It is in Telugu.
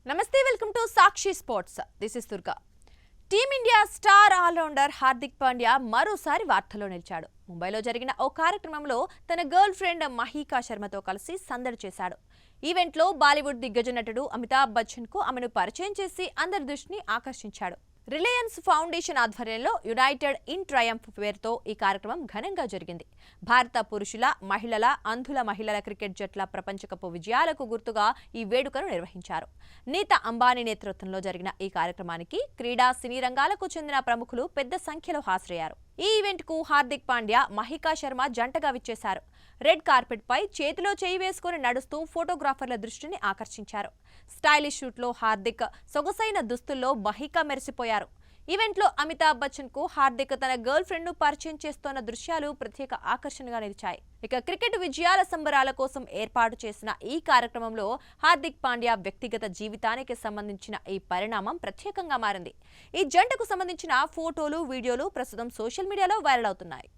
నమస్తే welcome to Sakshi sports. This is Durga. Team India star allrounder Hardik Pandya మరోసారి వార్తల్లో నిలిచాడు. ముంబైలో జరిగిన ఓ కార్యక్రమంలో తన గర్ల్ ఫ్రెండ్ మహికా శర్మతో కలిసి సందడి చేశాడు. ఈవెంట్లో బాలీవుడ్ దిగ్గజ నటుడు అమితాబ్ బచ్చన్ కు ఆమెను పరిచయం చేసి అందరి దృష్టిని ఆకర్షించాడు. రిలయన్స్ ఫౌండేషన్ ఆధ్వర్యంలో యునైటెడ్ ఇన్ ట్రయంఫ్ పేరుతో ఈ కార్యక్రమం ఘనంగా జరిగింది. భారత పురుషుల, మహిళల, అంధుల మహిళల క్రికెట్ జట్ల ప్రపంచ కప్ విజయాలకు గుర్తుగా ఈ వేడుకను నిర్వహించారు. నీతా అంబానీ నేతృత్వంలో జరిగిన ఈ కార్యక్రమానికి క్రీడా, సినీ రంగాలకు చెందిన ప్రముఖులు పెద్ద సంఖ్యలో హాజరయ్యారు. ఈ ఈవెంట్ కు హార్దిక్ పాండ్యా, మహికా శర్మ జంటగా విచ్చేశారు. రెడ్ కార్పెట్ పై చేతిలో చేయి వేసుకుని నడుస్తూ ఫోటోగ్రాఫర్ల దృష్టిని ఆకర్షించారు. స్టైలిష్ షూట్ లో హార్దిక్, సొగసైన దుస్తుల్లో మహికా మెరిసిపోయారు. ఈవెంట్లో అమితాబ్ బచ్చన్ కు హార్దిక్ తన గర్ల్ ఫ్రెండ్ ను పరిచయం చేస్తోన్న దృశ్యాలు ప్రత్యేక ఆకర్షణగా నిలిచాయి. ఇక క్రికెట్ విజయాల సంబరాల కోసం ఏర్పాటు చేసిన ఈ కార్యక్రమంలో హార్దిక్ పాండ్యా వ్యక్తిగత జీవితానికి సంబంధించిన ఈ పరిణామం ప్రత్యేకంగా మారింది. ఈ జంటకు సంబంధించిన ఫోటోలు, వీడియోలు ప్రస్తుతం సోషల్ మీడియాలో వైరల్ అవుతున్నాయి.